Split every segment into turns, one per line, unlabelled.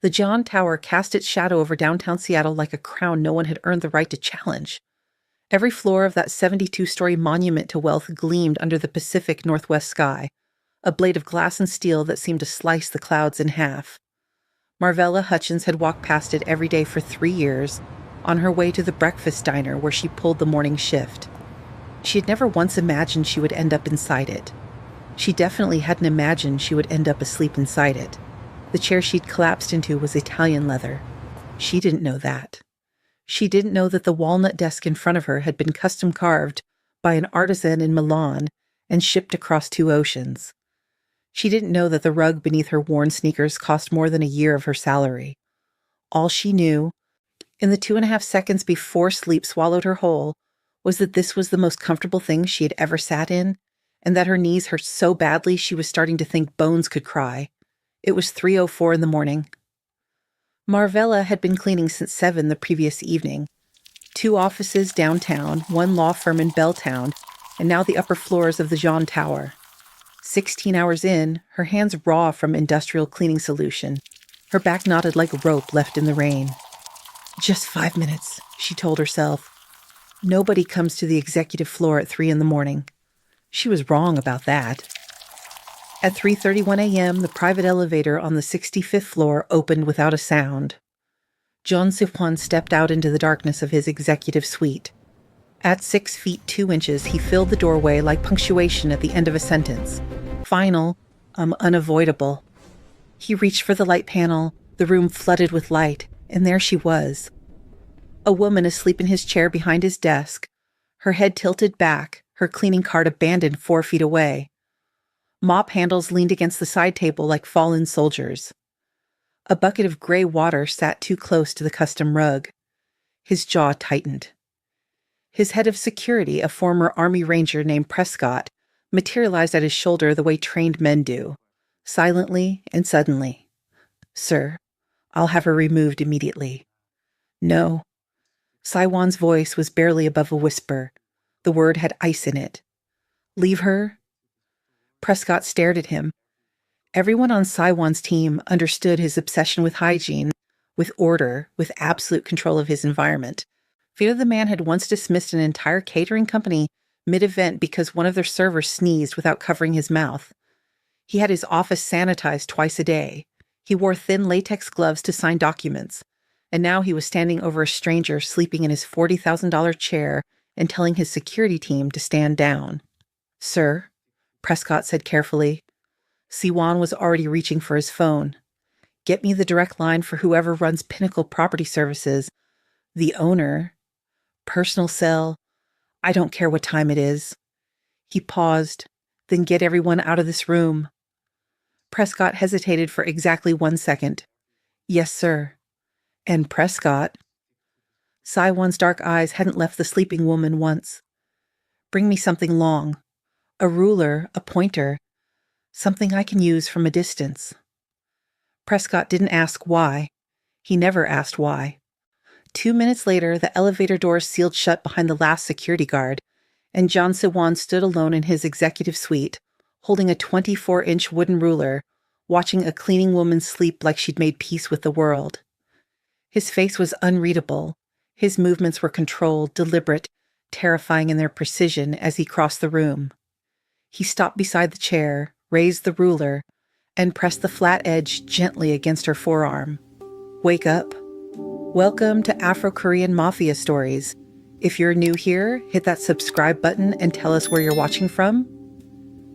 The Jeon Tower cast its shadow over downtown Seattle like a crown no one had earned the right to challenge. Every floor of that 72-story monument to wealth gleamed under the Pacific Northwest sky, a blade of glass and steel that seemed to slice the clouds in half. Marvella Hutchins had walked past it every day for 3 years, on her way to the breakfast diner where she pulled the morning shift. She had never once imagined she would end up inside it. She definitely hadn't imagined she would end up asleep inside it. The chair she'd collapsed into was Italian leather. She didn't know that. She didn't know that the walnut desk in front of her had been custom carved by an artisan in Milan and shipped across 2 oceans. She didn't know that the rug beneath her worn sneakers cost more than a year of her salary. All she knew, in the 2.5 seconds before sleep swallowed her whole, was that this was the most comfortable thing she had ever sat in, and that her knees hurt so badly she was starting to think bones could cry. It was 3:04 in the morning. Marvella had been cleaning since 7 the previous evening. 2 offices downtown, 1 law firm in Belltown, and now the upper floors of the Jeon Tower. 16 hours in, her hands raw from industrial cleaning solution, her back knotted like rope left in the rain. Just 5 minutes, she told herself. Nobody comes to the executive floor at 3 in the morning. She was wrong about that. At 3:31 a.m., the private elevator on the 65th floor opened without a sound. Jeon Siwon stepped out into the darkness of his executive suite. At 6 feet 2 inches, he filled the doorway like punctuation at the end of a sentence. Final, unavoidable. He reached for the light panel, the room flooded with light, and there she was. A woman asleep in his chair behind his desk, her head tilted back, her cleaning cart abandoned 4 feet away. Mop handles leaned against the side table like fallen soldiers. A bucket of gray water sat too close to the custom rug. His jaw tightened. His head of security, a former Army Ranger named Prescott, materialized at his shoulder the way trained men do, silently and suddenly. "Sir, I'll have her removed immediately." "No." Siwon's voice was barely above a whisper. The word had ice in it. "Leave her?" Prescott stared at him. Everyone on Siwon's team understood his obsession with hygiene, with order, with absolute control of his environment. Fear the man had once dismissed an entire catering company mid-event because one of their servers sneezed without covering his mouth. He had his office sanitized twice a day. He wore thin latex gloves to sign documents. And now he was standing over a stranger sleeping in his $40,000 chair and telling his security team to stand down. "Sir," Prescott said carefully. Siwon was already reaching for his phone. "Get me the direct line for whoever runs Pinnacle Property Services. The owner. Personal cell. I don't care what time it is." He paused. "Then get everyone out of this room." Prescott hesitated for exactly 1 second. "Yes, sir." "And Prescott." Siwon's dark eyes hadn't left the sleeping woman once. "Bring me something long. A ruler, a pointer. Something I can use from a distance." Prescott didn't ask why. He never asked why. 2 minutes later, the elevator doors sealed shut behind the last security guard, and Jeon Siwon stood alone in his executive suite, holding a 24-inch wooden ruler, watching a cleaning woman sleep like she'd made peace with the world. His face was unreadable. His movements were controlled, deliberate, terrifying in their precision as he crossed the room. He stopped beside the chair, raised the ruler, and pressed the flat edge gently against her forearm. "Wake up. Welcome to Afro-Korean Mafia Stories. If you're new here, hit that subscribe button and tell us where you're watching from.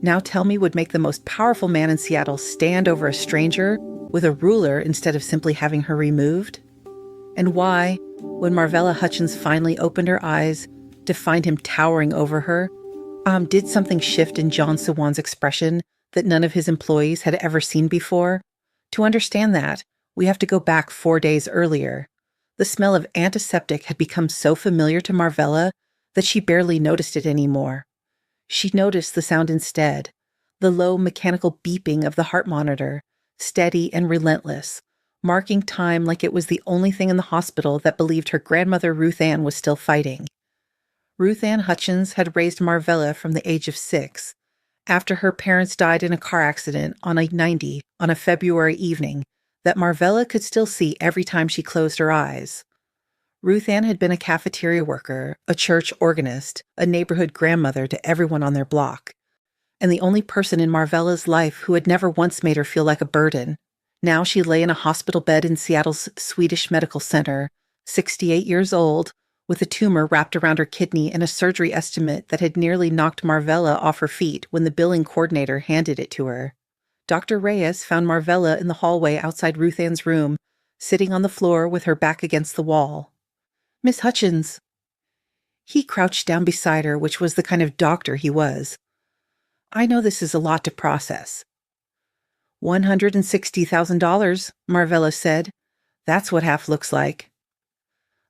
Now tell me would make the most powerful man in Seattle stand over a stranger with a ruler instead of simply having her removed? And why, when Marvella Hutchins finally opened her eyes to find him towering over her, did something shift in Jeon Siwon's expression that none of his employees had ever seen before? To understand that, we have to go back 4 days earlier. The smell of antiseptic had become so familiar to Marvella that she barely noticed it anymore. She noticed the sound instead, the low mechanical beeping of the heart monitor, steady and relentless, marking time like it was the only thing in the hospital that believed her grandmother Ruth Ann was still fighting. Ruth Ann Hutchins had raised Marvella from the age of 6, after her parents died in a car accident on I-90 on a February evening, that Marvella could still see every time she closed her eyes. Ruth Ann had been a cafeteria worker, a church organist, a neighborhood grandmother to everyone on their block, and the only person in Marvella's life who had never once made her feel like a burden. Now she lay in a hospital bed in Seattle's Swedish Medical Center, 68 years old, with a tumor wrapped around her kidney and a surgery estimate that had nearly knocked Marvella off her feet when the billing coordinator handed it to her. Dr. Reyes found Marvella in the hallway outside Ruth Ann's room, sitting on the floor with her back against the wall. "Miss Hutchins." He crouched down beside her, which was the kind of doctor he was. "I know this is a lot to process." $160,000, Marvella said. "That's what half looks like."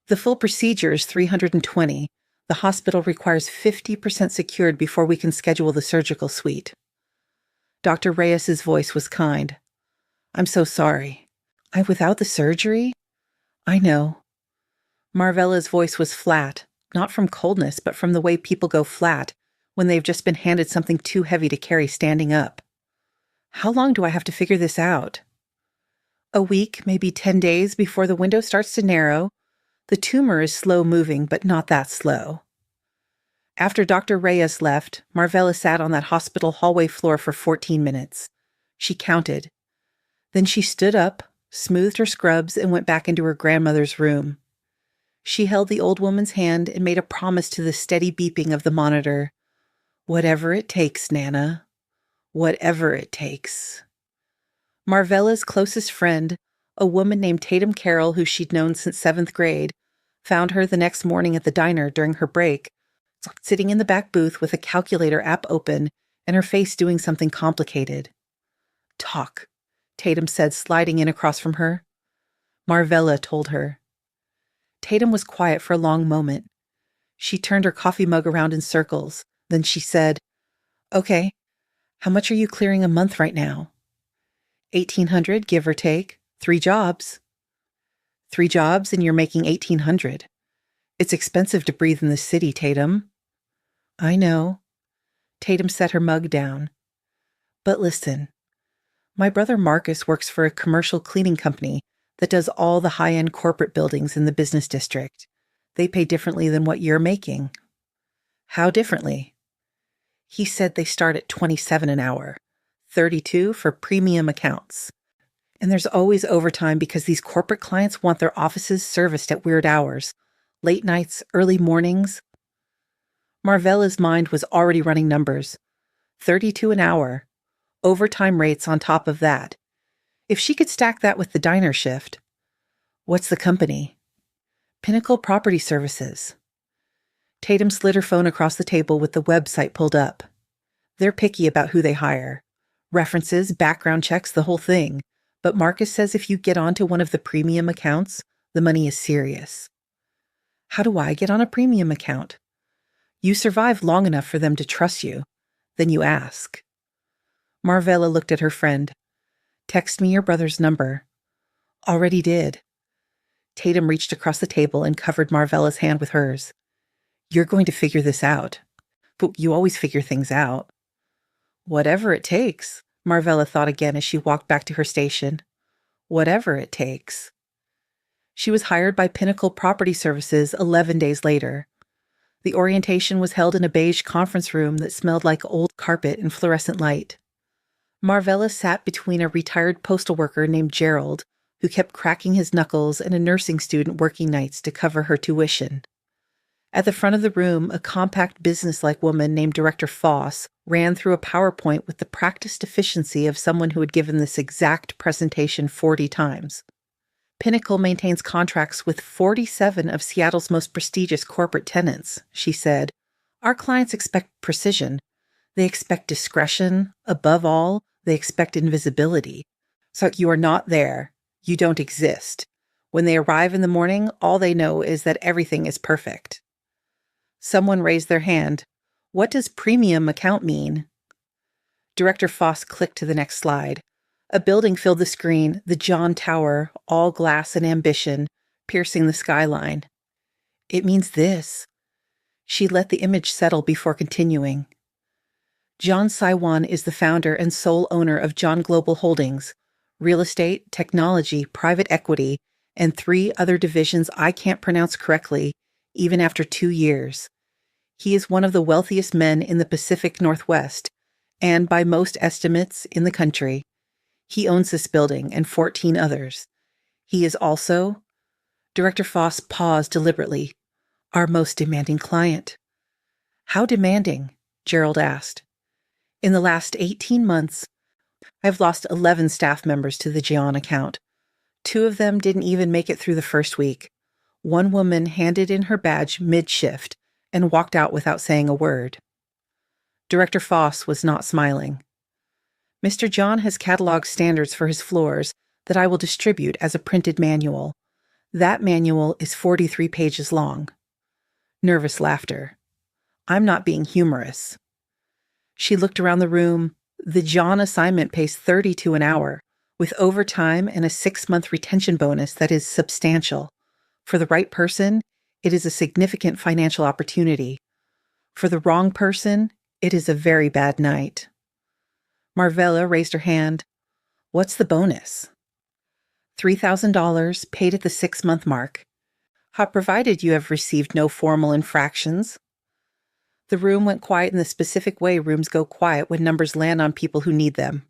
"The full procedure is $320. The hospital requires 50% secured before we can schedule the surgical suite." Dr. Reyes's voice was kind. "I'm so sorry. Without the surgery?" "I know." Marvella's voice was flat, not from coldness, but from the way people go flat when they've just been handed something too heavy to carry standing up. "How long do I have to figure this out?" "A week, maybe 10 days before the window starts to narrow. The tumor is slow moving, but not that slow." After Dr. Reyes left, Marvella sat on that hospital hallway floor for 14 minutes. She counted. Then she stood up, smoothed her scrubs, and went back into her grandmother's room. She held the old woman's hand and made a promise to the steady beeping of the monitor. "Whatever it takes, Nana. Whatever it takes." Marvella's closest friend, a woman named Tatum Carroll who she'd known since 7th grade, found her the next morning at the diner during her break, sitting in the back booth with a calculator app open and her face doing something complicated. "Talk," Tatum said, sliding in across from her. Marvella told her. Tatum was quiet for a long moment. She turned her coffee mug around in circles. Then she said, "Okay, how much are you clearing a month right now?" 1,800, give or take. 3 jobs. 3 jobs and you're making 1,800. It's expensive to breathe in the city, Tatum." "I know." Tatum set her mug down. "But listen, my brother Marcus works for a commercial cleaning company that does all the high-end corporate buildings in the business district. They pay differently than what you're making." "How differently?" "He said they start at 27 an hour, 32 for premium accounts. And there's always overtime because these corporate clients want their offices serviced at weird hours, late nights, early mornings." Marvella's mind was already running numbers. 32 an hour. Overtime rates on top of that. If she could stack that with the diner shift. "What's the company?" "Pinnacle Property Services." Tatum slid her phone across the table with the website pulled up. "They're picky about who they hire. References, background checks, the whole thing. But Marcus says if you get onto one of the premium accounts, the money is serious." "How do I get on a premium account?" "You survive long enough for them to trust you. Then you ask." Marvella looked at her friend. "Text me your brother's number." "Already did." Tatum reached across the table and covered Marvella's hand with hers. "You're going to figure this out. But you always figure things out." "Whatever it takes," Marvella thought again as she walked back to her station. Whatever it takes. She was hired by Pinnacle Property Services 11 days later. The orientation was held in a beige conference room that smelled like old carpet and fluorescent light. Marvella sat between a retired postal worker named Gerald, who kept cracking his knuckles, and a nursing student working nights to cover her tuition. At the front of the room, a compact businesslike woman named Director Foss ran through a PowerPoint with the practiced efficiency of someone who had given this exact presentation 40 times. Pinnacle maintains contracts with 47 of Seattle's most prestigious corporate tenants, she said. Our clients expect precision. They expect discretion. Above all, they expect invisibility. So you are not there. You don't exist. When they arrive in the morning, all they know is that everything is perfect. Someone raised their hand. What does premium account mean? Director Foss clicked to the next slide. A building filled the screen, the John Tower, all glass and ambition, piercing the skyline. It means this. She let the image settle before continuing. Jeon Siwon is the founder and sole owner of John Global Holdings, real estate, technology, private equity, and 3 other divisions I can't pronounce correctly, even after 2 years. He is one of the wealthiest men in the Pacific Northwest, and by most estimates, in the country. He owns this building and 14 others. He is also, Director Foss paused deliberately, our most demanding client. How demanding? Gerald asked. In the last 18 months, I've lost 11 staff members to the Jeon account. 2 of them didn't even make it through the first week. One woman handed in her badge mid-shift and walked out without saying a word. Director Foss was not smiling. Mr. John has cataloged standards for his floors that I will distribute as a printed manual. That manual is 43 pages long. Nervous laughter. I'm not being humorous. She looked around the room. The John assignment pays $32 an hour, with overtime and a 6-month retention bonus that is substantial. For the right person, it is a significant financial opportunity. For the wrong person, it is a very bad night. Marvella raised her hand. What's the bonus? $3,000 paid at the 6-month mark. Provided you have received no formal infractions. The room went quiet in the specific way rooms go quiet when numbers land on people who need them.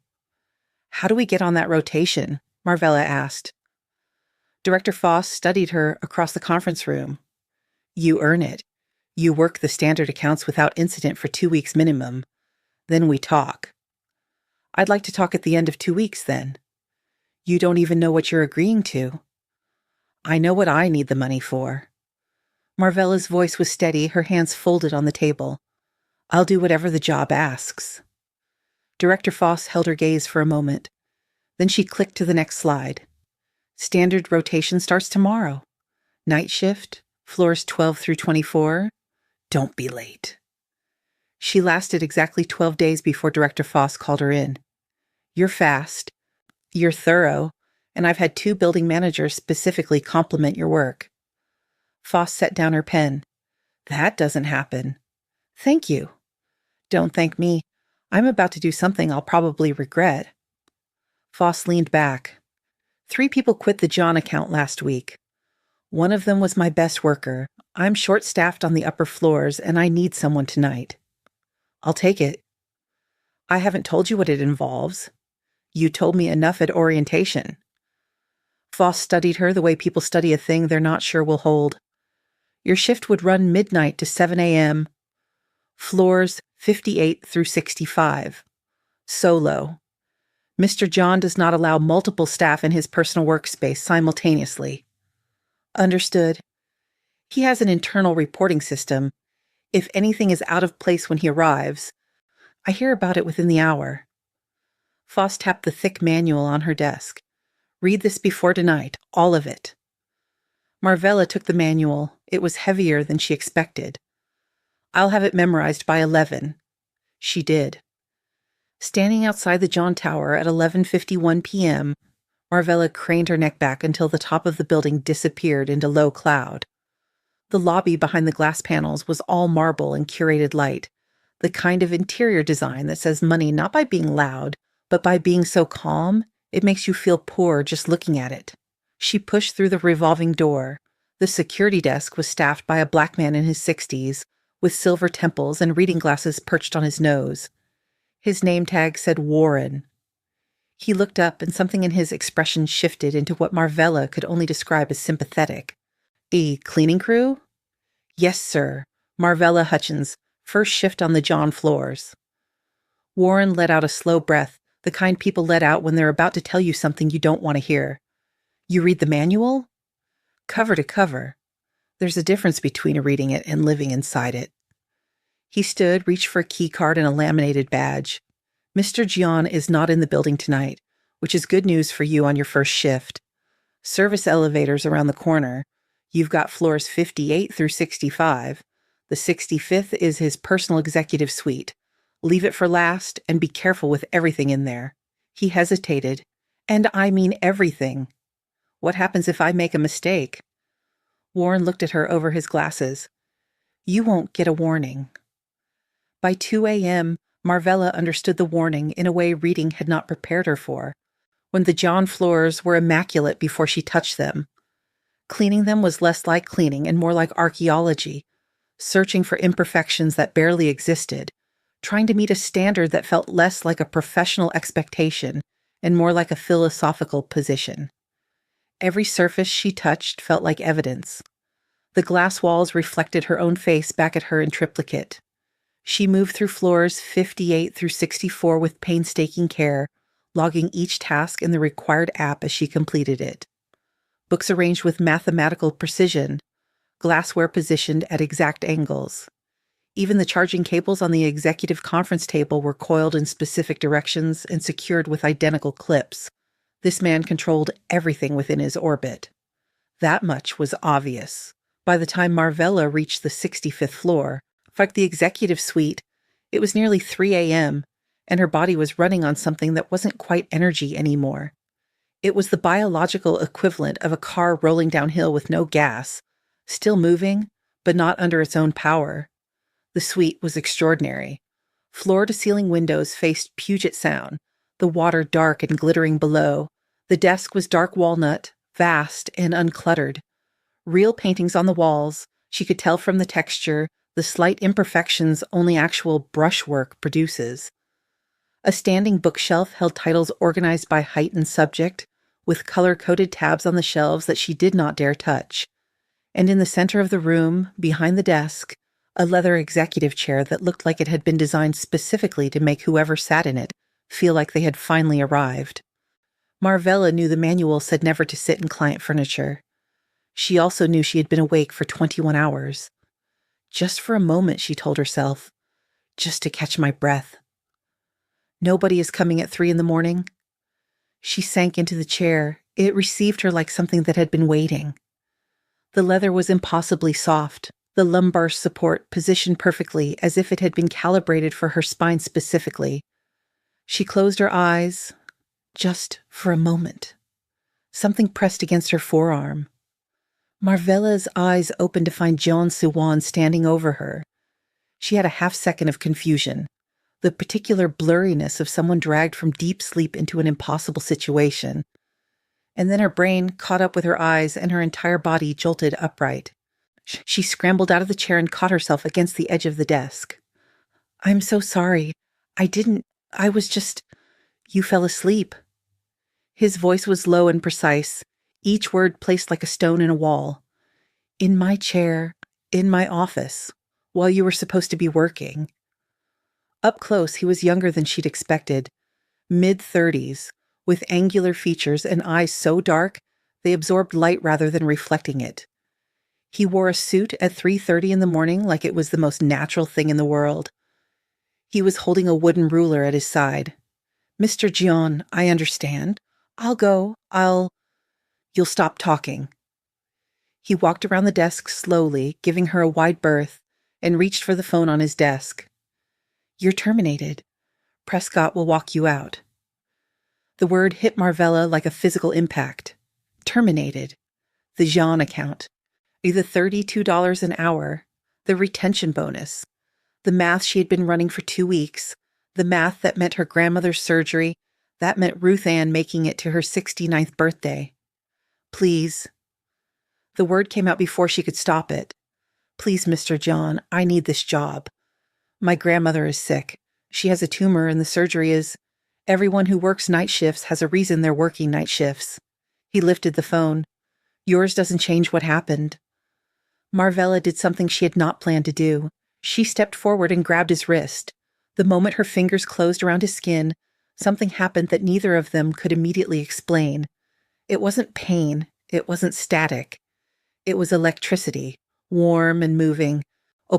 How do we get on that rotation? Marvella asked. Director Foss studied her across the conference room. You earn it. You work the standard accounts without incident for 2 weeks minimum. Then we talk. I'd like to talk at the end of 2 weeks, then. You don't even know what you're agreeing to. I know what I need the money for. Marvella's voice was steady, her hands folded on the table. I'll do whatever the job asks. Director Foss held her gaze for a moment. Then she clicked to the next slide. Standard rotation starts tomorrow. Night shift, floors 12 through 24. Don't be late. She lasted exactly 12 days before Director Foss called her in. You're fast. You're thorough. And I've had 2 building managers specifically compliment your work. Foss set down her pen. That doesn't happen. Thank you. Don't thank me. I'm about to do something I'll probably regret. Foss leaned back. 3 people quit the John account last week. One of them was my best worker. I'm short-staffed on the upper floors, and I need someone tonight. I'll take it. I haven't told you what it involves. You told me enough at orientation. Foss studied her the way people study a thing they're not sure will hold. Your shift would run midnight to 7 a.m. Floors 58 through 65. Solo. Mr. John does not allow multiple staff in his personal workspace simultaneously. Understood. He has an internal reporting system. If anything is out of place when he arrives, I hear about it within the hour. Foss tapped the thick manual on her desk. Read this before tonight, all of it. Marvella took the manual. It was heavier than she expected. I'll have it memorized by 11. She did. Standing outside the John Tower at 11:51 p.m., Marvella craned her neck back until the top of the building disappeared into low cloud. The lobby behind the glass panels was all marble and curated light, the kind of interior design that says money not by being loud, but by being so calm, it makes you feel poor just looking at it. She pushed through the revolving door. The security desk was staffed by a black man in his 60s, with silver temples and reading glasses perched on his nose. His name tag said Warren. He looked up, and something in his expression shifted into what Marvella could only describe as sympathetic. A cleaning crew? Yes, sir. Marvella Hutchins, first shift on the John floors. Warren let out a slow breath, the kind people let out when they're about to tell you something you don't want to hear. You read the manual? Cover to cover. There's a difference between reading it and living inside it. He stood, reached for a key card and a laminated badge. Mr. Jeon is not in the building tonight, which is good news for you on your first shift. Service elevators around the corner. You've got floors 58 through 65. The 65th is his personal executive suite. Leave it for last and be careful with everything in there. He hesitated. And I mean everything. What happens if I make a mistake? Warren looked at her over his glasses. You won't get a warning. By 2 a.m., Marvella understood the warning in a way reading had not prepared her for. when the John floors were immaculate before she touched them. Cleaning them was less like cleaning and more like archaeology, searching for imperfections that barely existed, trying to meet a standard that felt less like a professional expectation and more like a philosophical position. Every surface she touched felt like evidence. The glass walls reflected her own face back at her in triplicate. She moved through floors 58 through 64 with painstaking care, logging each task in the required app as she completed it. Books arranged with mathematical precision, glassware positioned at exact angles. Even the charging cables on the executive conference table were coiled in specific directions and secured with identical clips. This man controlled everything within his orbit. That much was obvious. By the time Marvella reached the 65th floor, like the executive suite, it was nearly 3 a.m., and her body was running on something that wasn't quite energy anymore. It was the biological equivalent of a car rolling downhill with no gas, still moving, but not under its own power. The suite was extraordinary. Floor-to-ceiling windows faced Puget Sound, the water dark and glittering below. The desk was dark walnut, vast and uncluttered. Real paintings on the walls, she could tell from the texture, the slight imperfections only actual brushwork produces. A standing bookshelf held titles organized by height and subject, with color-coded tabs on the shelves that she did not dare touch. And in the center of the room, behind the desk, a leather executive chair that looked like it had been designed specifically to make whoever sat in it feel like they had finally arrived. Marvella knew the manual said never to sit in client furniture. She also knew she had been awake for 21 hours. Just for a moment, she told herself. Just to catch my breath. Nobody is coming at 3 a.m. She sank into the chair. It received her like something that had been waiting. The leather was impossibly soft, the lumbar support positioned perfectly as if it had been calibrated for her spine specifically. She closed her eyes, just for a moment. Something pressed against her forearm. Marvella's eyes opened to find Jeon Siwon standing over her. She had a half-second of confusion, the particular blurriness of someone dragged from deep sleep into an impossible situation. And then her brain caught up with her eyes and her entire body jolted upright. She scrambled out of the chair and caught herself against the edge of the desk. "I'm so sorry. I was just... You fell asleep." His voice was low and precise, each word placed like a stone in a wall. "In my chair, in my office, while you were supposed to be working." Up close, he was younger than she'd expected, mid-30s, with angular features and eyes so dark they absorbed light rather than reflecting it. He wore a suit at 3:30 in the morning like it was the most natural thing in the world. He was holding a wooden ruler at his side. "Mr. Jeon, I understand. I'll go. You'll stop talking." He walked around the desk slowly, giving her a wide berth, and reached for the phone on his desk. "You're terminated. Prescott will walk you out." The word hit Marvella like a physical impact. Terminated. The Jeon account. The $32 an hour. The retention bonus. The math she had been running for 2 weeks. The math that meant her grandmother's surgery. That meant Ruth Ann making it to her 69th birthday. "Please." The word came out before she could stop it. "Please, Mr. Jeon, I need this job. My grandmother is sick. She has a tumor and the surgery is... Everyone who works night shifts has a reason they're working night shifts." He lifted the phone. "Yours doesn't change what happened." Marvella did something she had not planned to do. She stepped forward and grabbed his wrist. The moment her fingers closed around his skin, something happened that neither of them could immediately explain. It wasn't pain. It wasn't static. It was electricity, warm and moving,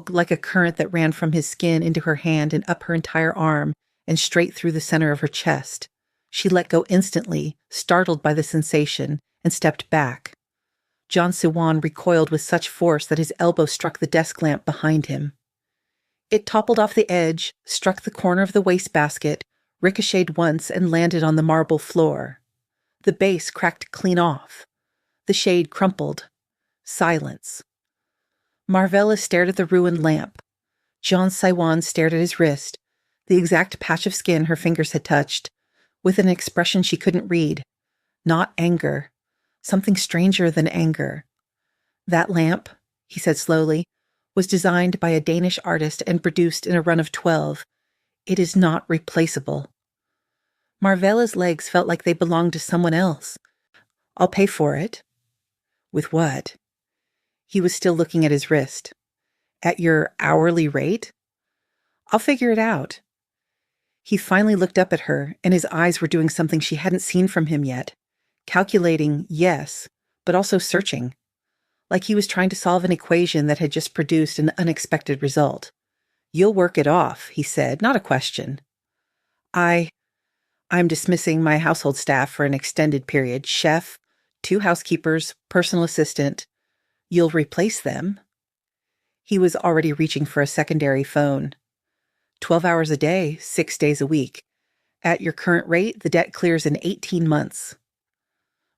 like a current that ran from his skin into her hand and up her entire arm and straight through the center of her chest. She let go instantly, startled by the sensation, and stepped back. Jeon Siwon recoiled with such force that his elbow struck the desk lamp behind him. It toppled off the edge, struck the corner of the wastebasket, ricocheted once, and landed on the marble floor. The base cracked clean off. The shade crumpled. Silence. Marvella stared at the ruined lamp. Jeon Siwon stared at his wrist, the exact patch of skin her fingers had touched, with an expression she couldn't read. Not anger. Something stranger than anger. That lamp, he said slowly, was designed by a Danish artist and produced in a run of 12. It is not replaceable. Marvella's legs felt like they belonged to someone else. I'll pay for it. With what? He was still looking at his wrist. At your hourly rate? I'll figure it out. He finally looked up at her, and his eyes were doing something she hadn't seen from him yet. Calculating, yes, but also searching. Like he was trying to solve an equation that had just produced an unexpected result. You'll work it off, he said, not a question. I'm dismissing my household staff for an extended period. Chef, 2 housekeepers, personal assistant. You'll replace them. He was already reaching for a secondary phone. 12 hours a day, 6 days a week. At your current rate, the debt clears in 18 months.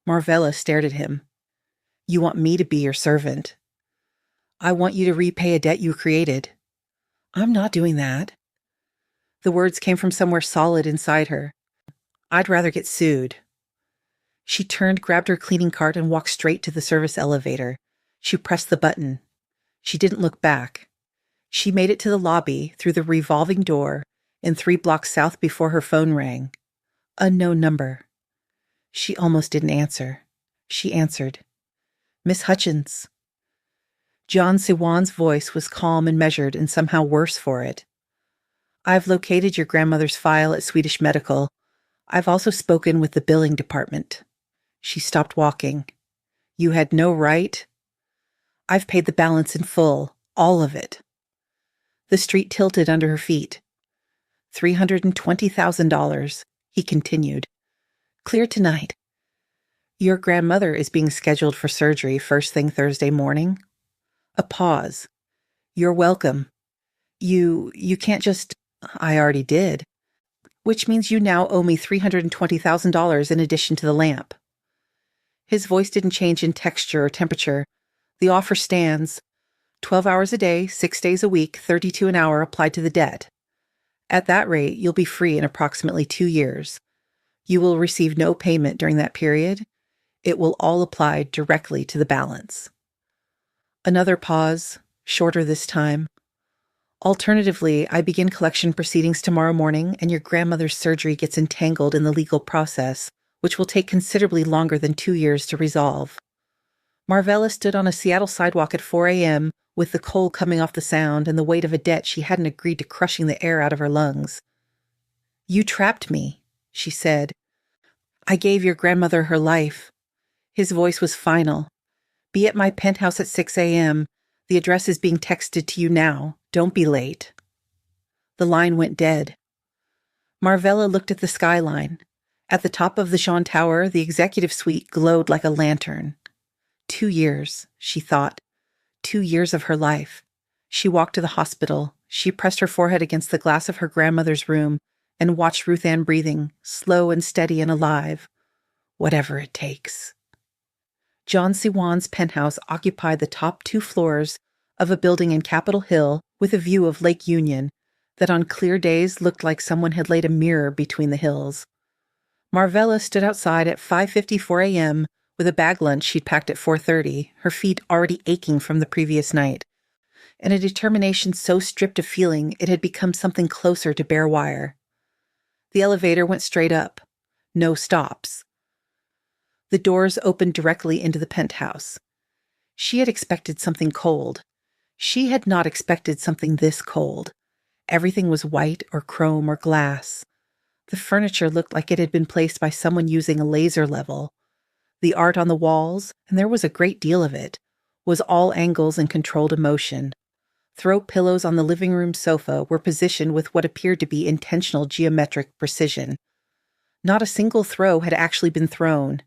Marvella stared at him. You want me to be your servant. I want you to repay a debt you created. I'm not doing that. The words came from somewhere solid inside her. I'd rather get sued. She turned, grabbed her cleaning cart, and walked straight to the service elevator. She pressed the button. She didn't look back. She made it to the lobby, through the revolving door, and 3 blocks south before her phone rang. Unknown number. She almost didn't answer. She answered. Miss Hutchins. Jeon Siwon's voice was calm and measured and somehow worse for it. I've located your grandmother's file at Swedish Medical. I've also spoken with the billing department. She stopped walking. You had no right? I've paid the balance in full, all of it. The street tilted under her feet. $320,000, he continued. Clear tonight. Your grandmother is being scheduled for surgery first thing Thursday morning. A pause. You're welcome. You can't just... I already did. Which means you now owe me $320,000 in addition to the lamp. His voice didn't change in texture or temperature. The offer stands. 12 hours a day, 6 days a week, 32 an hour applied to the debt. At that rate, you'll be free in approximately 2 years. You will receive no payment during that period. It will all apply directly to the balance. Another pause, shorter this time. Alternatively, I begin collection proceedings tomorrow morning and your grandmother's surgery gets entangled in the legal process, which will take considerably longer than 2 years to resolve. Marvella stood on a Seattle sidewalk at 4 a.m. with the cold coming off the sound and the weight of a debt she hadn't agreed to crushing the air out of her lungs. You trapped me, she said. I gave your grandmother her life. His voice was final. Be at my penthouse at 6 a.m. The address is being texted to you now. Don't be late. The line went dead. Marvella looked at the skyline. At the top of the Jeon Tower, the executive suite glowed like a lantern. 2 years, she thought. 2 years of her life. She walked to the hospital. She pressed her forehead against the glass of her grandmother's room and watched Ruth Ann breathing, slow and steady and alive. Whatever it takes. Jeon Siwon's penthouse occupied the top 2 floors of a building in Capitol Hill with a view of Lake Union that on clear days looked like someone had laid a mirror between the hills. Marvella stood outside at 5:54 a.m. with a bag lunch she'd packed at 4:30, her feet already aching from the previous night, and a determination so stripped of feeling it had become something closer to bare wire. The elevator went straight up. No stops. The doors opened directly into the penthouse. She had expected something cold. She had not expected something this cold. Everything was white or chrome or glass. The furniture looked like it had been placed by someone using a laser level. The art on the walls, and there was a great deal of it, was all angles and controlled emotion. Throw pillows on the living room sofa were positioned with what appeared to be intentional geometric precision. Not a single throw had actually been thrown.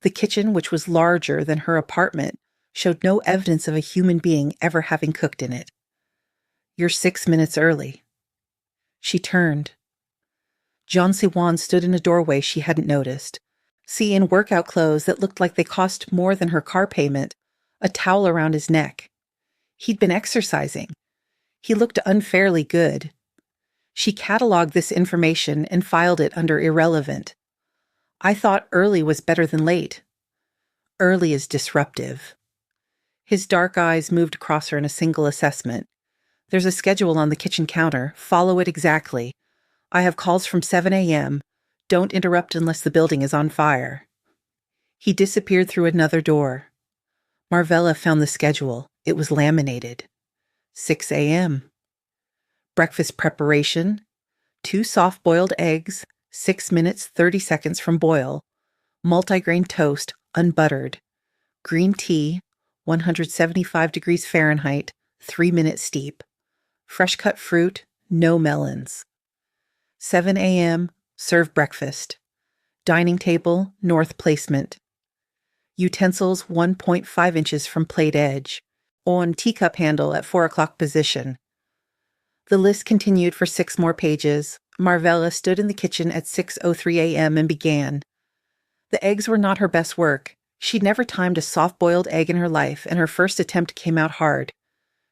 The kitchen, which was larger than her apartment, showed no evidence of a human being ever having cooked in it. You're 6 minutes early. She turned. Jeon Siwon stood in a doorway she hadn't noticed. See, in workout clothes that looked like they cost more than her car payment, a towel around his neck. He'd been exercising. He looked unfairly good. She cataloged this information and filed it under irrelevant. I thought early was better than late. Early is disruptive. His dark eyes moved across her in a single assessment. There's a schedule on the kitchen counter. Follow it exactly. I have calls from 7 a.m. Don't interrupt unless the building is on fire. He disappeared through another door. Marvella found the schedule. It was laminated. 6 a.m. Breakfast preparation. 2 soft-boiled eggs, 6 minutes 30 seconds from boil. Multigrain toast, unbuttered. Green tea, 175 degrees Fahrenheit, 3-minute steep. Fresh cut fruit, no melons. 7 a.m., serve breakfast. Dining table, north placement. Utensils 1.5 inches from plate edge. On teacup handle at 4 o'clock position. The list continued for 6 more pages. Marvella stood in the kitchen at 6:03 a.m. and began. The eggs were not her best work. She'd never timed a soft-boiled egg in her life, and her first attempt came out hard.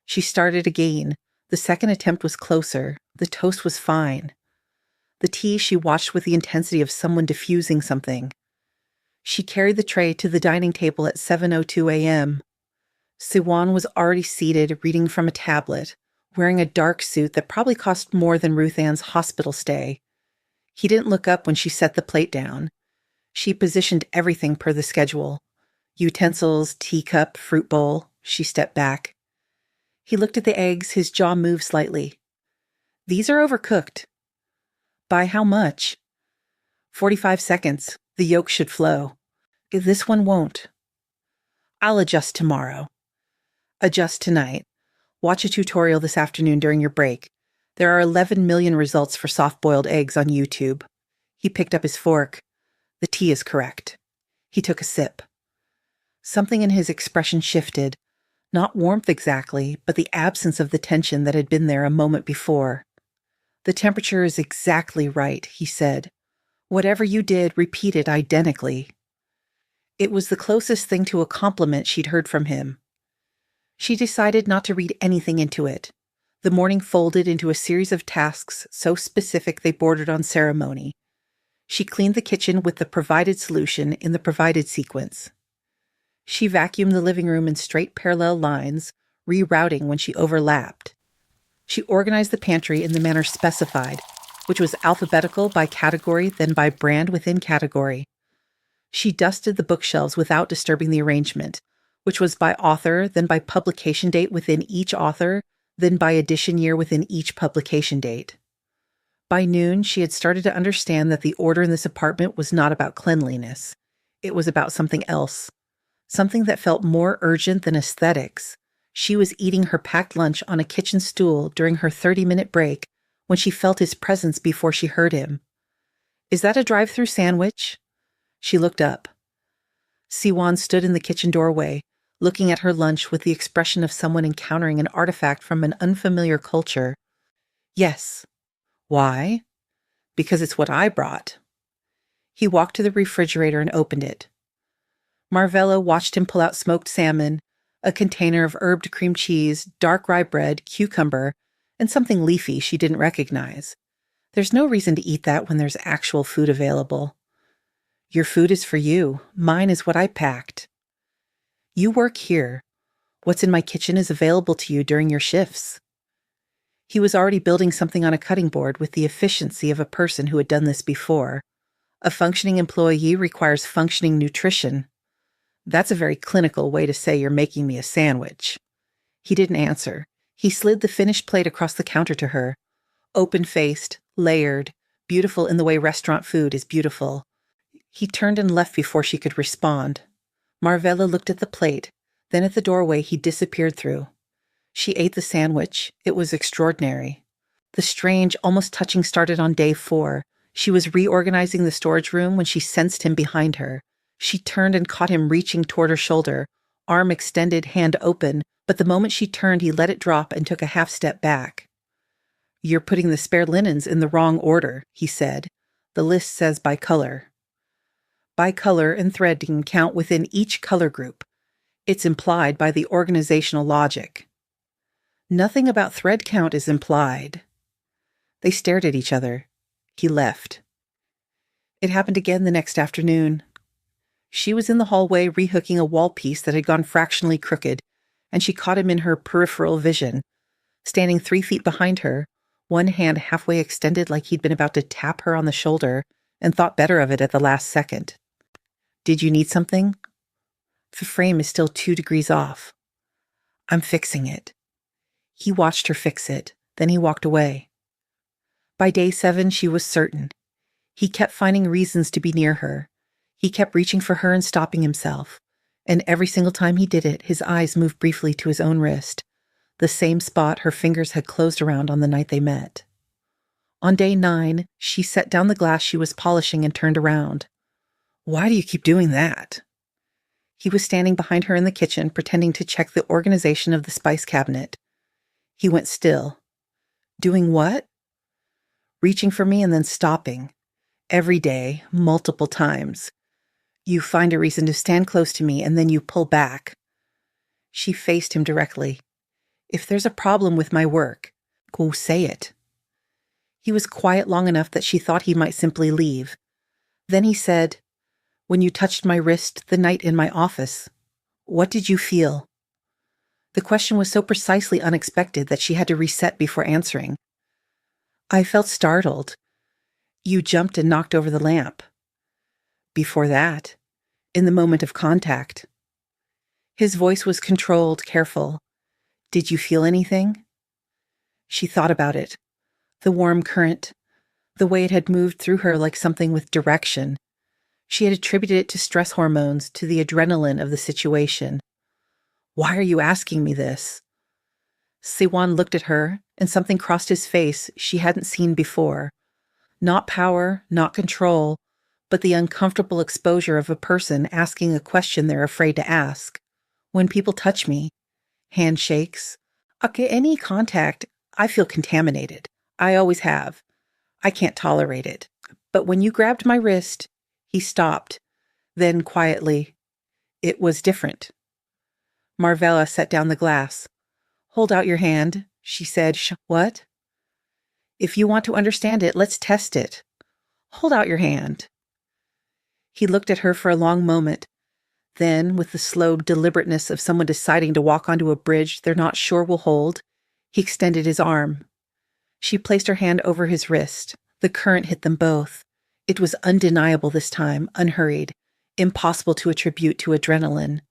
She started again. The second attempt was closer. The toast was fine. The tea she watched with the intensity of someone diffusing something. She carried the tray to the dining table at 7:02 a.m. Siwon was already seated, reading from a tablet, wearing a dark suit that probably cost more than Ruth Ann's hospital stay. He didn't look up when she set the plate down. She positioned everything per the schedule. Utensils, teacup, fruit bowl. She stepped back. He looked at the eggs, his jaw moved slightly. These are overcooked. By how much? 45 seconds. The yolk should flow. This one won't. I'll adjust tomorrow. Adjust tonight. Watch a tutorial this afternoon during your break. There are 11 million results for soft-boiled eggs on YouTube. He picked up his fork. The tea is correct. He took a sip. Something in his expression shifted. Not warmth exactly, but the absence of the tension that had been there a moment before. The temperature is exactly right, he said. Whatever you did, repeat it identically. It was the closest thing to a compliment she'd heard from him. She decided not to read anything into it. The morning folded into a series of tasks so specific they bordered on ceremony. She cleaned the kitchen with the provided solution in the provided sequence. She vacuumed the living room in straight parallel lines, rerouting when she overlapped. She organized the pantry in the manner specified, which was alphabetical by category, then by brand within category. She dusted the bookshelves without disturbing the arrangement, which was by author, then by publication date within each author, then by edition year within each publication date. By noon, she had started to understand that the order in this apartment was not about cleanliness. It was about something else. Something that felt more urgent than aesthetics. She was eating her packed lunch on a kitchen stool during her 30-minute break when she felt his presence before she heard him. Is that a drive-through sandwich? She looked up. Siwon stood in the kitchen doorway, looking at her lunch with the expression of someone encountering an artifact from an unfamiliar culture. Yes. Why? Because it's what I brought. He walked to the refrigerator and opened it. Marvella watched him pull out smoked salmon, a container of herbed cream cheese, dark rye bread, cucumber, and something leafy she didn't recognize. There's no reason to eat that when there's actual food available. Your food is for you. Mine is what I packed. You work here. What's in my kitchen is available to you during your shifts. He was already building something on a cutting board with the efficiency of a person who had done this before. A functioning employee requires functioning nutrition. That's a very clinical way to say you're making me a sandwich. He didn't answer. He slid the finished plate across the counter to her. Open-faced, layered, beautiful in the way restaurant food is beautiful. He turned and left before she could respond. Marvella looked at the plate, then at the doorway he disappeared through. She ate the sandwich. It was extraordinary. The strange, almost touching started on day 4. She was reorganizing the storage room when she sensed him behind her. She turned and caught him reaching toward her shoulder, arm extended, hand open, but the moment she turned, he let it drop and took a half step back. You're putting the spare linens in the wrong order, he said. The list says by color. By color and threading count within each color group. It's implied by the organizational logic. Nothing about thread count is implied. They stared at each other. He left. It happened again the next afternoon. She was in the hallway rehooking a wall piece that had gone fractionally crooked, and she caught him in her peripheral vision, standing 3 feet behind her, one hand halfway extended like he'd been about to tap her on the shoulder, and thought better of it at the last second. "Did you need something?" "The frame is still 2 degrees off." "I'm fixing it." He watched her fix it, then he walked away. By day 7, she was certain. He kept finding reasons to be near her. He kept reaching for her and stopping himself, and every single time he did it, his eyes moved briefly to his own wrist, the same spot her fingers had closed around on the night they met. On day 9, she set down the glass she was polishing and turned around. "Why do you keep doing that?" He was standing behind her in the kitchen, pretending to check the organization of the spice cabinet. He went still. "Doing what?" "Reaching for me and then stopping. Every day, multiple times. You find a reason to stand close to me and then you pull back." She faced him directly. "If there's a problem with my work, go say it." He was quiet long enough that she thought he might simply leave. Then he said, "When you touched my wrist the night in my office, what did you feel?" The question was so precisely unexpected that she had to reset before answering. "I felt startled. You jumped and knocked over the lamp." "Before that, in the moment of contact." His voice was controlled, careful. "Did you feel anything?" She thought about it. The warm current, the way it had moved through her like something with direction. She had attributed it to stress hormones, to the adrenaline of the situation. "Why are you asking me this?" Siwon looked at her, and something crossed his face she hadn't seen before. Not power, not control, but the uncomfortable exposure of a person asking a question they're afraid to ask. "When people touch me, handshakes, okay, any contact, I feel contaminated. I always have. I can't tolerate it. But when you grabbed my wrist," he stopped. Then quietly, "It was different." Marvella set down the glass. "Hold out your hand," she said. What?" "If you want to understand it, let's test it. Hold out your hand." He looked at her for a long moment. Then, with the slow deliberateness of someone deciding to walk onto a bridge they're not sure will hold, he extended his arm. She placed her hand over his wrist. The current hit them both. It was undeniable this time, unhurried, impossible to attribute to adrenaline.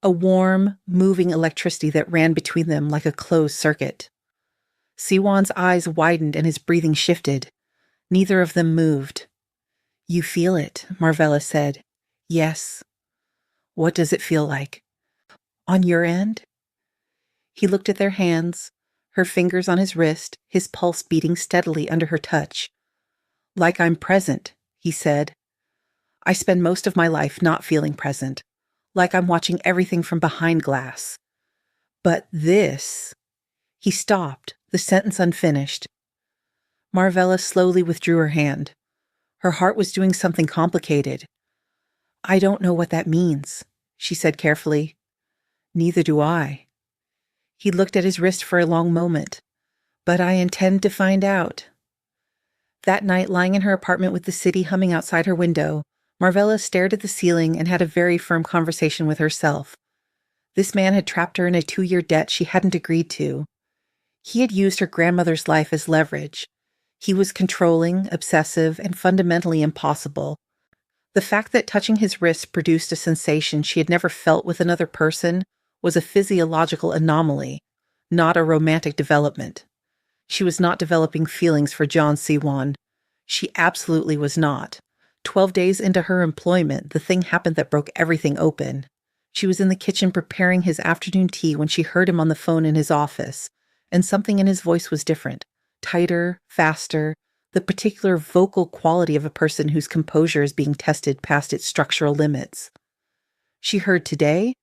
A warm, moving electricity that ran between them like a closed circuit. Siwon's eyes widened and his breathing shifted. Neither of them moved. "You feel it," Marvella said. "Yes." "What does it feel like?" "On your end?" He looked at their hands, her fingers on his wrist, his pulse beating steadily under her touch. "Like I'm present," he said. "I spend most of my life not feeling present, like I'm watching everything from behind glass. But this—" He stopped, the sentence unfinished. Marvella slowly withdrew her hand. Her heart was doing something complicated. "I don't know what that means," she said carefully. "Neither do I." He looked at his wrist for a long moment. "But I intend to find out." That night, lying in her apartment with the city humming outside her window, Marvella stared at the ceiling and had a very firm conversation with herself. This man had trapped her in a 2-year debt she hadn't agreed to. He had used her grandmother's life as leverage. He was controlling, obsessive, and fundamentally impossible. The fact that touching his wrist produced a sensation she had never felt with another person was a physiological anomaly, not a romantic development. She was not developing feelings for Jeon Siwon. She absolutely was not. 12 days into her employment, the thing happened that broke everything open. She was in the kitchen preparing his afternoon tea when she heard him on the phone in his office, and something in his voice was different, tighter, faster, the particular vocal quality of a person whose composure is being tested past its structural limits. She heard, "Today?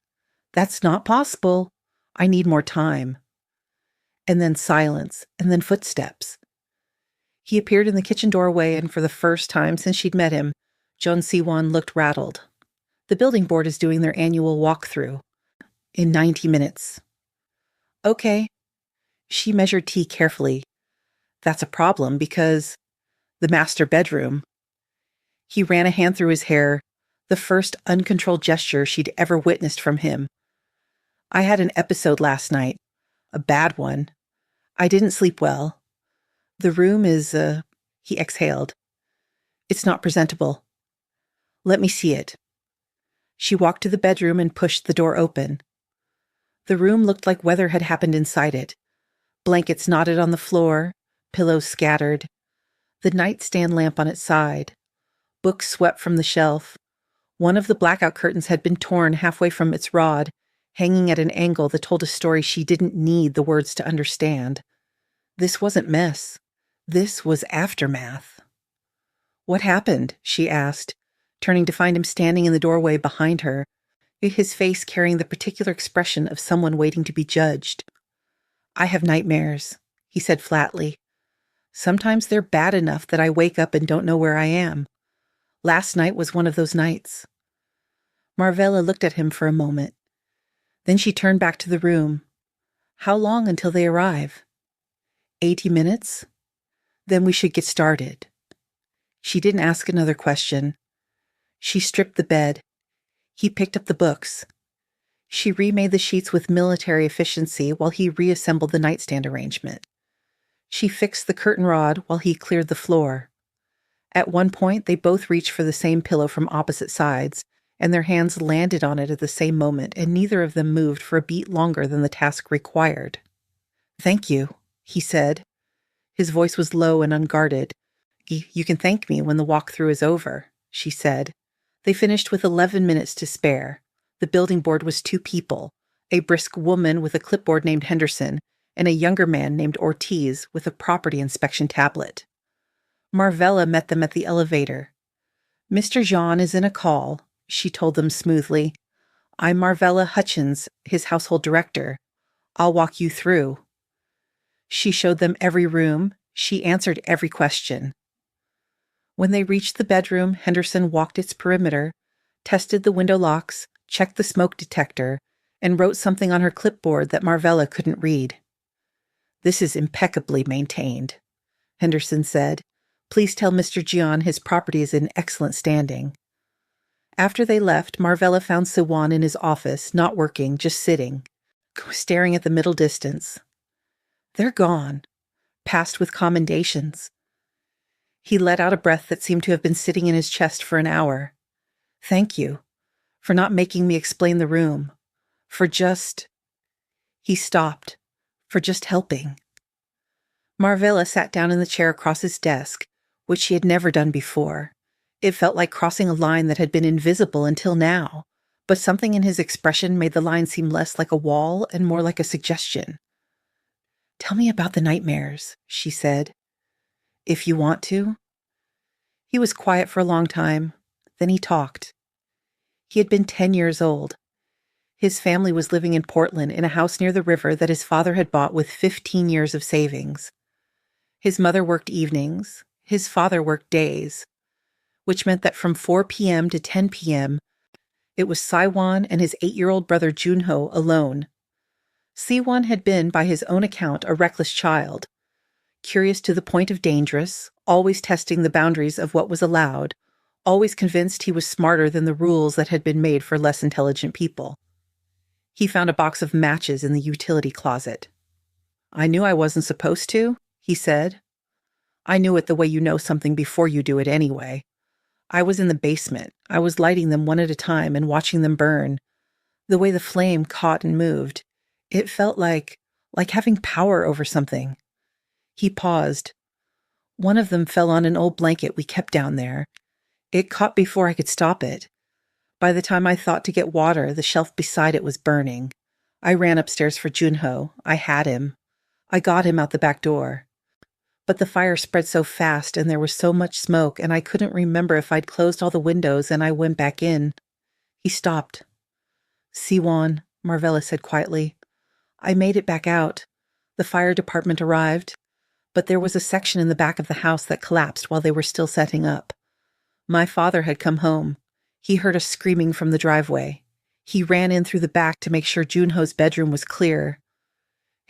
That's not possible. I need more time." And then silence, and then footsteps. He appeared in the kitchen doorway, and for the first time since she'd met him, Jeon Siwon looked rattled. "The building board is doing their annual walkthrough. In 90 minutes. "Okay." She measured tea carefully. That's a problem because the master bedroom. He ran a hand through his hair, the first uncontrolled gesture she'd ever witnessed from him. I had an episode last night, a bad one. I didn't sleep well. The room is, he exhaled. It's not presentable. Let me see it. She walked to the bedroom and pushed the door open. The room looked like weather had happened inside it. Blankets knotted on the floor, pillows scattered, the nightstand lamp on its side, books swept from the shelf. One of the blackout curtains had been torn halfway from its rod, hanging at an angle that told a story she didn't need the words to understand. This wasn't mess. This was aftermath. What happened? She asked, turning to find him standing in the doorway behind her, his face carrying the particular expression of someone waiting to be judged. I have nightmares, he said flatly. Sometimes they're bad enough that I wake up and don't know where I am. Last night was one of those nights. Marvella looked at him for a moment. Then she turned back to the room. How long until they arrive? 80 minutes? Then we should get started. She didn't ask another question. She stripped the bed. He picked up the books. She remade the sheets with military efficiency while he reassembled the nightstand arrangement. She fixed the curtain rod while he cleared the floor. At one point, they both reached for the same pillow from opposite sides, and their hands landed on it at the same moment, and neither of them moved for a beat longer than the task required. Thank you, he said. His voice was low and unguarded. You can thank me when the walkthrough is over, she said. They finished with 11 minutes to spare. The building board was 2 people, a brisk woman with a clipboard named Henderson, and a younger man named Ortiz with a property inspection tablet. Marvella met them at the elevator. Mr. Jeon is in a call, she told them smoothly. I'm Marvella Hutchins, his household director. I'll walk you through. She showed them every room. She answered every question. When they reached the bedroom, Henderson walked its perimeter, tested the window locks, checked the smoke detector, and wrote something on her clipboard that Marvella couldn't read. This is impeccably maintained, Henderson said. Please tell Mr. Jeon his property is in excellent standing. After they left, Marvella found Siwon in his office, not working, just sitting, staring at the middle distance. They're gone, passed with commendations. He let out a breath that seemed to have been sitting in his chest for an hour. Thank you, for not making me explain the room, for just... He stopped, for just helping. Marvella sat down in the chair across his desk, which she had never done before. It felt like crossing a line that had been invisible until now, but something in his expression made the line seem less like a wall and more like a suggestion. Tell me about the nightmares, she said. If you want to. He was quiet for a long time. Then he talked. He had been 10 years old. His family was living in Portland in a house near the river that his father had bought with 15 years of savings. His mother worked evenings. His father worked days, which meant that from 4 p.m. to 10 p.m., it was Siwon and his 8-year-old brother Junho alone. Siwon had been, by his own account, a reckless child, curious to the point of dangerous, always testing the boundaries of what was allowed, always convinced he was smarter than the rules that had been made for less intelligent people. He found a box of matches in the utility closet. I knew I wasn't supposed to, he said. I knew it the way you know something before you do it anyway. I was in the basement. I was lighting them one at a time and watching them burn. The way the flame caught and moved, it felt like having power over something. He paused. One of them fell on an old blanket we kept down there. It caught before I could stop it. By the time I thought to get water, the shelf beside it was burning. I ran upstairs for Junho. I had him. I got him out the back door. But the fire spread so fast and there was so much smoke and I couldn't remember if I'd closed all the windows and I went back in. He stopped. Siwon, Marvella said quietly. I made it back out. The fire department arrived, but there was a section in the back of the house that collapsed while they were still setting up. My father had come home. He heard us screaming from the driveway. He ran in through the back to make sure Junho's bedroom was clear.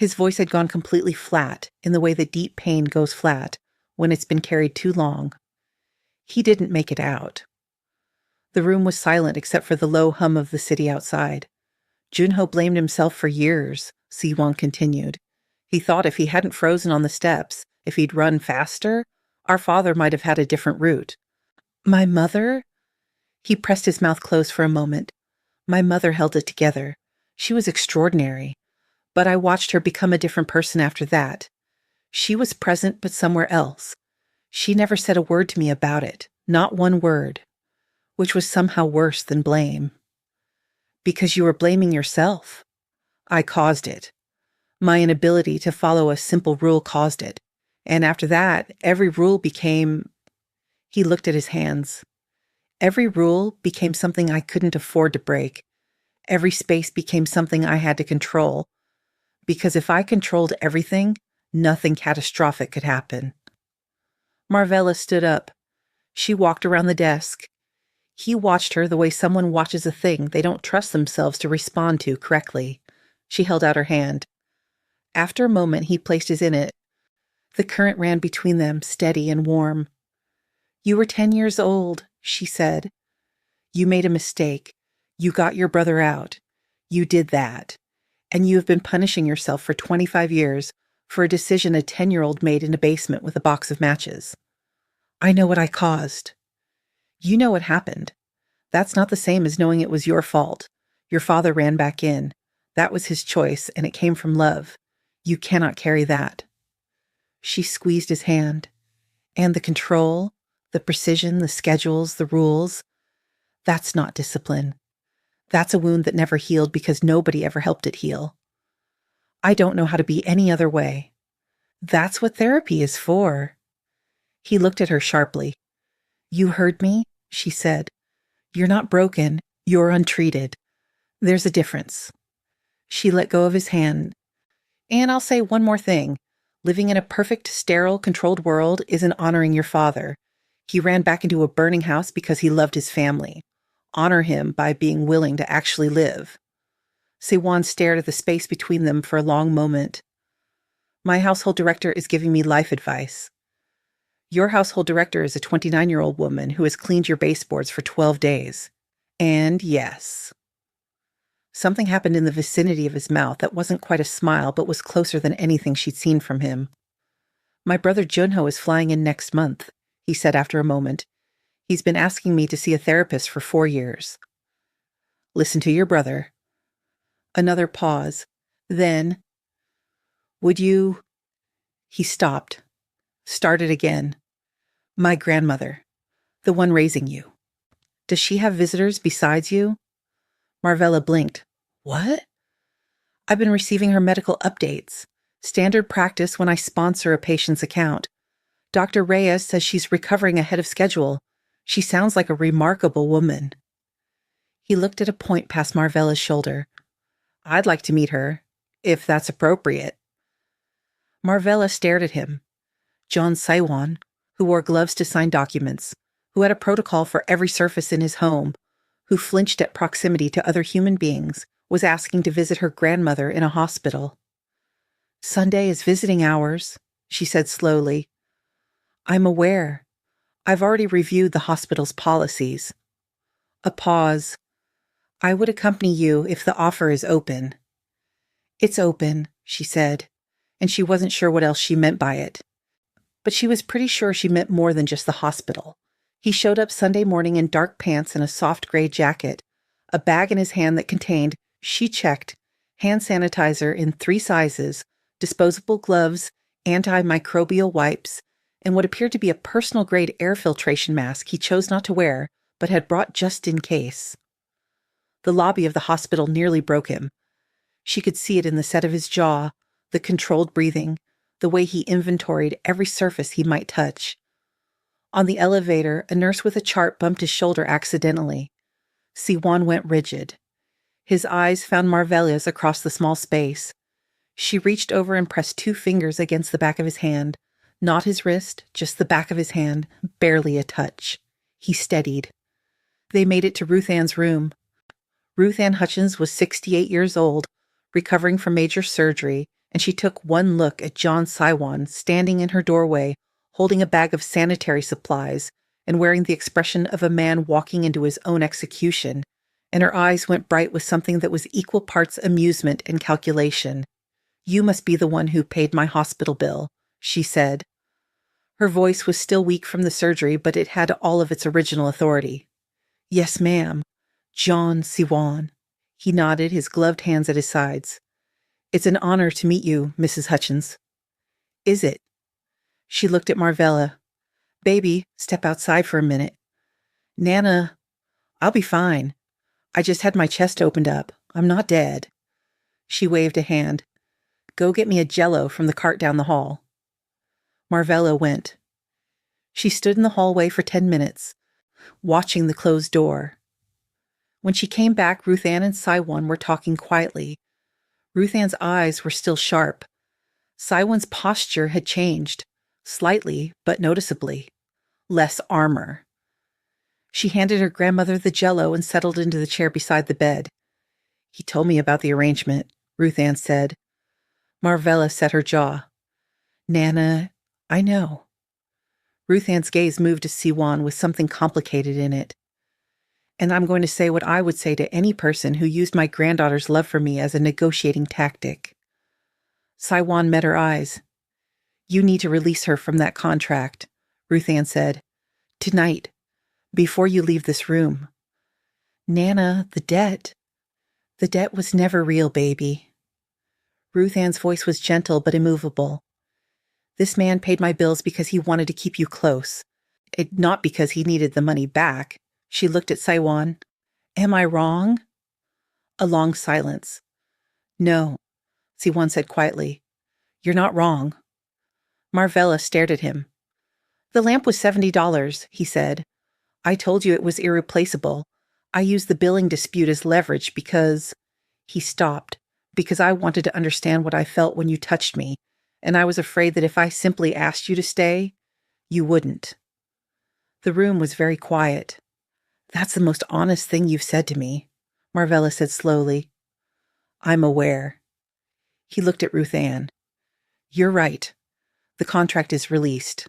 His voice had gone completely flat, in the way that deep pain goes flat when it's been carried too long. He didn't make it out. The room was silent except for the low hum of the city outside. Junho blamed himself for years, Siwon continued. He thought if he hadn't frozen on the steps, if he'd run faster, our father might have had a different route. My mother? He pressed his mouth closed for a moment. My mother held it together. She was extraordinary. But I watched her become a different person after that. She was present, but somewhere else. She never said a word to me about it, not one word, which was somehow worse than blame. Because you were blaming yourself. I caused it. My inability to follow a simple rule caused it. And after that, every rule became... He looked at his hands. Every rule became something I couldn't afford to break. Every space became something I had to control. Because if I controlled everything, nothing catastrophic could happen. Marvella stood up. She walked around the desk. He watched her the way someone watches a thing they don't trust themselves to respond to correctly. She held out her hand. After a moment, he placed his in it. The current ran between them, steady and warm. You were 10 years old, she said. You made a mistake. You got your brother out. You did that. And you have been punishing yourself for 25 years for a decision a 10-year-old made in a basement with a box of matches. I know what I caused. You know what happened. That's not the same as knowing it was your fault. Your father ran back in. That was his choice, and it came from love. You cannot carry that. She squeezed his hand. And the control, the precision, the schedules, the rules, that's not discipline. That's a wound that never healed because nobody ever helped it heal. I don't know how to be any other way. That's what therapy is for. He looked at her sharply. You heard me, she said. You're not broken. You're untreated. There's a difference. She let go of his hand. And I'll say one more thing. Living in a perfect, sterile, controlled world isn't honoring your father. He ran back into a burning house because he loved his family. Honor him by being willing to actually live. Siwon stared at the space between them for a long moment. My household director is giving me life advice. Your household director is a 29-year-old woman who has cleaned your baseboards for 12 days. And yes. Something happened in the vicinity of his mouth that wasn't quite a smile but was closer than anything she'd seen from him. My brother Junho is flying in next month, he said after a moment. He's been asking me to see a therapist for 4 years. Listen to your brother. Another pause. Then, would you... He stopped. Started again. My grandmother. The one raising you. Does she have visitors besides you? Marvella blinked. What? I've been receiving her medical updates. Standard practice when I sponsor a patient's account. Dr. Reyes says she's recovering ahead of schedule. She sounds like a remarkable woman. He looked at a point past Marvella's shoulder. I'd like to meet her, if that's appropriate. Marvella stared at him. Jeon Siwon, who wore gloves to sign documents, who had a protocol for every surface in his home, who flinched at proximity to other human beings, was asking to visit her grandmother in a hospital. Sunday is visiting hours, she said slowly. I'm aware. I've already reviewed the hospital's policies. A pause. I would accompany you if the offer is open. It's open, she said, and she wasn't sure what else she meant by it. But she was pretty sure she meant more than just the hospital. He showed up Sunday morning in dark pants and a soft gray jacket, a bag in his hand that contained, she checked, hand sanitizer in 3 sizes, disposable gloves, antimicrobial wipes, and what appeared to be a personal-grade air filtration mask he chose not to wear, but had brought just in case. The lobby of the hospital nearly broke him. She could see it in the set of his jaw, the controlled breathing, the way he inventoried every surface he might touch. On the elevator, a nurse with a chart bumped his shoulder accidentally. Siwon went rigid. His eyes found Marvella's across the small space. She reached over and pressed 2 fingers against the back of his hand. Not his wrist, just the back of his hand, barely a touch. He steadied. They made it to Ruth Ann's room. Ruth Ann Hutchins was 68 years old, recovering from major surgery, and she took one look at Jeon Siwon standing in her doorway, holding a bag of sanitary supplies and wearing the expression of a man walking into his own execution, and her eyes went bright with something that was equal parts amusement and calculation. "You must be the one who paid my hospital bill," she said. Her voice was still weak from the surgery, but it had all of its original authority. "Yes, ma'am. Jeon Siwon." He nodded, his gloved hands at his sides. "It's an honor to meet you, Mrs. Hutchins." "Is it?" She looked at Marvella. "Baby, step outside for a minute." "Nana, I'll be fine. I just had my chest opened up. I'm not dead." She waved a hand. "Go get me a Jell-O from the cart down the hall." Marvella went. She stood in the hallway for 10 minutes, watching the closed door. When she came back, Ruth Ann and Siwon were talking quietly. Ruth Ann's eyes were still sharp. Siwon's posture had changed, slightly but noticeably. Less armor. She handed her grandmother the Jell-O and settled into the chair beside the bed. "He told me about the arrangement," Ruth Ann said. Marvella set her jaw. "Nana, I know." Ruth Ann's gaze moved to Siwon with something complicated in it. "And I'm going to say what I would say to any person who used my granddaughter's love for me as a negotiating tactic." Siwon met her eyes. "You need to release her from that contract," Ruth Ann said. "Tonight, before you leave this room." "Nana, the debt." "The debt was never real, baby." Ruth Ann's voice was gentle but immovable. "This man paid my bills because he wanted to keep you close. Not because he needed the money back." She looked at Siwon. "Am I wrong?" A long silence. "No," Siwon said quietly. "You're not wrong." Marvella stared at him. "The lamp was $70, he said. "I told you it was irreplaceable. I used the billing dispute as leverage because—" He stopped. "Because I wanted to understand what I felt when you touched me, and I was afraid that if I simply asked you to stay, you wouldn't." The room was very quiet. "That's the most honest thing you've said to me," Marvella said slowly. "I'm aware." He looked at Ruth Ann. "You're right. The contract is released.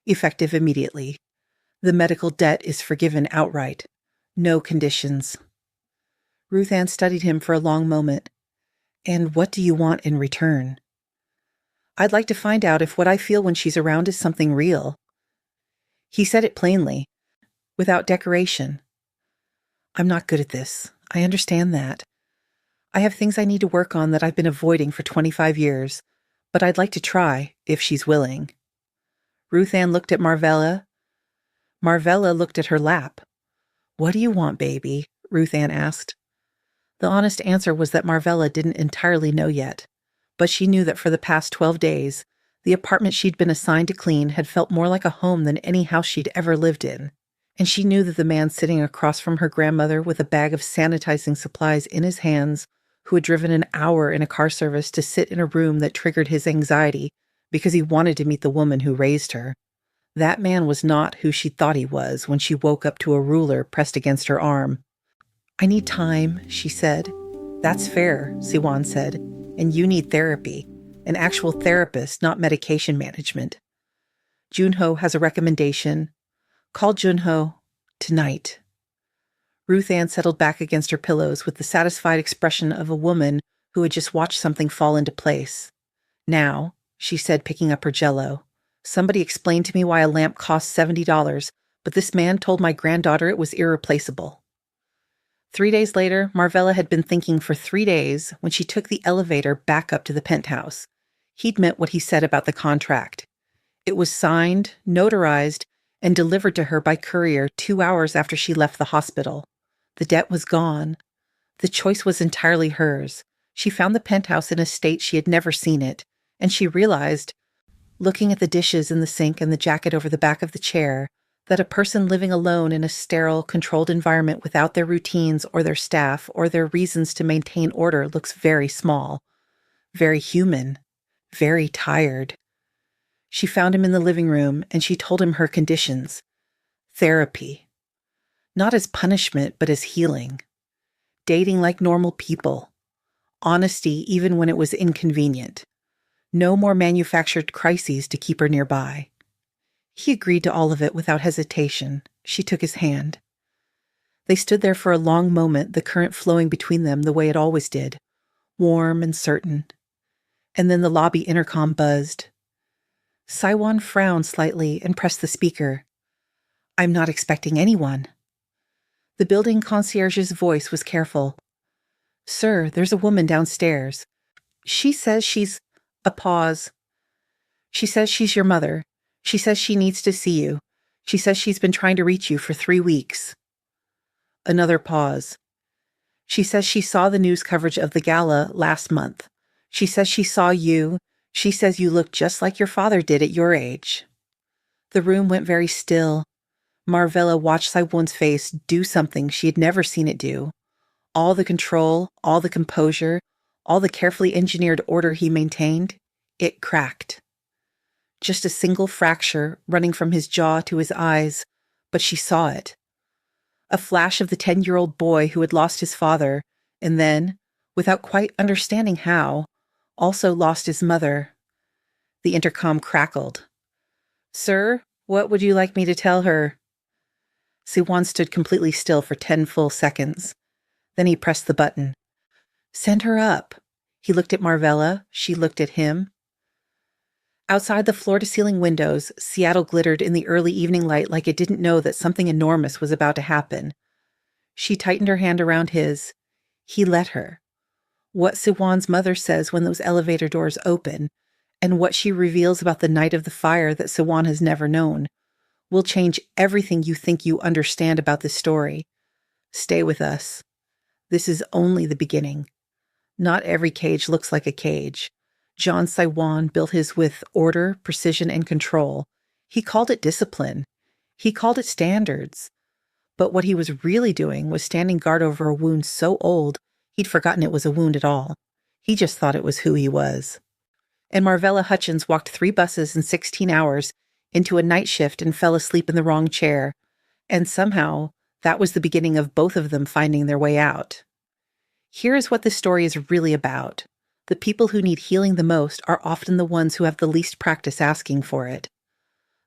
Effective immediately. The medical debt is forgiven outright. No conditions." Ruth Ann studied him for a long moment. "And what do you want in return?" "I'd like to find out if what I feel when she's around is something real." He said it plainly, without decoration. "I'm not good at this. I understand that. I have things I need to work on that I've been avoiding for 25 years, but I'd like to try, if she's willing." Ruth Ann looked at Marvella. Marvella looked at her lap. "What do you want, baby?" Ruth Ann asked. The honest answer was that Marvella didn't entirely know yet, but she knew that for the past 12 days, the apartment she'd been assigned to clean had felt more like a home than any house she'd ever lived in. And she knew that the man sitting across from her grandmother with a bag of sanitizing supplies in his hands, who had driven an hour in a car service to sit in a room that triggered his anxiety because he wanted to meet the woman who raised her, that man was not who she thought he was when she woke up to a ruler pressed against her arm. "I need time," she said. "That's fair," Siwon said. "And you need therapy. An actual therapist, not medication management. Junho has a recommendation. Call Junho tonight." Ruth Ann settled back against her pillows with the satisfied expression of a woman who had just watched something fall into place. "Now," she said, picking up her Jell-O, "somebody explained to me why a lamp costs $70, but this man told my granddaughter it was irreplaceable." 3 days later, Marvella had been thinking for 3 days when she took the elevator back up to the penthouse. He'd meant what he said about the contract. It was signed, notarized, and delivered to her by courier 2 hours after she left the hospital. The debt was gone. The choice was entirely hers. She found the penthouse in a state she had never seen it, and she realized, looking at the dishes in the sink and the jacket over the back of the chair, that a person living alone in a sterile, controlled environment without their routines or their staff or their reasons to maintain order looks very small, very human, very tired. She found him in the living room, and she told him her conditions. Therapy. Not as punishment, but as healing. Dating like normal people. Honesty even when it was inconvenient. No more manufactured crises to keep her nearby. He agreed to all of it without hesitation. She took his hand. They stood there for a long moment, the current flowing between them the way it always did, warm and certain. And then the lobby intercom buzzed. Siwon frowned slightly and pressed the speaker. "I'm not expecting anyone." The building concierge's voice was careful. "Sir, there's a woman downstairs. She says she's—" A pause. "She says she's your mother. She says she needs to see you. She says she's been trying to reach you for 3 weeks. Another pause. "She says she saw the news coverage of the gala last month. She says she saw you. She says you look just like your father did at your age." The room went very still. Marvella watched Siwon's face do something she had never seen it do. All the control, all the composure, all the carefully engineered order he maintained, it cracked. Just a single fracture running from his jaw to his eyes, but she saw it. A flash of the 10-year-old boy who had lost his father, and then, without quite understanding how, also lost his mother. The intercom crackled. "Sir, what would you like me to tell her?" Siwon stood completely still for 10 full seconds. Then he pressed the button. "Send her up." He looked at Marvella. She looked at him. Outside the floor-to-ceiling windows, Seattle glittered in the early evening light like it didn't know that something enormous was about to happen. She tightened her hand around his. He let her. What Siwon's mother says when those elevator doors open, and what she reveals about the night of the fire that Siwon has never known, will change everything you think you understand about this story. Stay with us. This is only the beginning. Not every cage looks like a cage. Jeon Siwon built his with order, precision, and control. He called it discipline. He called it standards. But what he was really doing was standing guard over a wound so old he'd forgotten it was a wound at all. He just thought it was who he was. And Marvella Hutchins walked 3 buses in 16 hours into a night shift and fell asleep in the wrong chair. And somehow, that was the beginning of both of them finding their way out. Here is what this story is really about. The people who need healing the most are often the ones who have the least practice asking for it.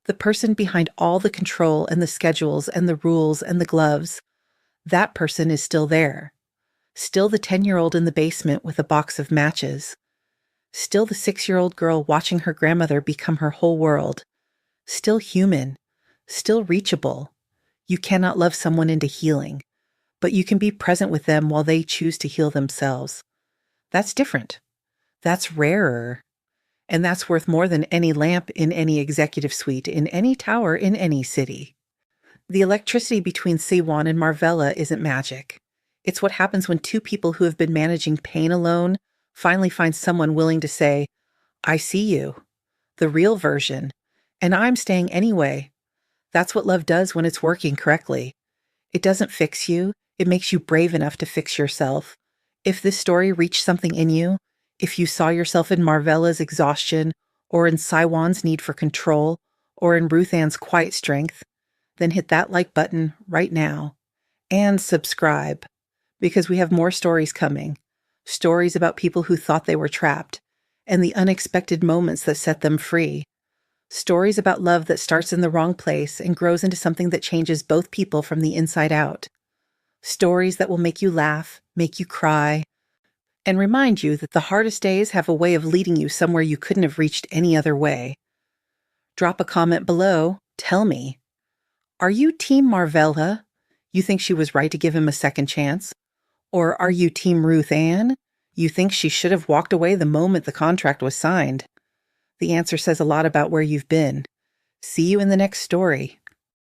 The person behind all the control and the schedules and the rules and the gloves, that person is still there. Still the 10-year-old in the basement with a box of matches. Still the 6-year-old girl watching her grandmother become her whole world. Still human. Still reachable. You cannot love someone into healing, but you can be present with them while they choose to heal themselves. That's different. That's rarer. And that's worth more than any lamp in any executive suite in any tower in any city. The electricity between Siwon and Marvella isn't magic. It's what happens when 2 people who have been managing pain alone finally find someone willing to say, "I see you, the real version, and I'm staying anyway." That's what love does when it's working correctly. It doesn't fix you. It makes you brave enough to fix yourself. If this story reached something in you, if you saw yourself in Marvella's exhaustion, or in Siwon's need for control, or in Ruth Ann's quiet strength, then hit that like button right now. And subscribe, because we have more stories coming. Stories about people who thought they were trapped, and the unexpected moments that set them free. Stories about love that starts in the wrong place and grows into something that changes both people from the inside out. Stories that will make you laugh, make you cry, and remind you that the hardest days have a way of leading you somewhere you couldn't have reached any other way. Drop a comment below. Tell me. Are you Team Marvella? You think she was right to give him a second chance? Or are you Team Ruth Ann? You think she should have walked away the moment the contract was signed? The answer says a lot about where you've been. See you in the next story.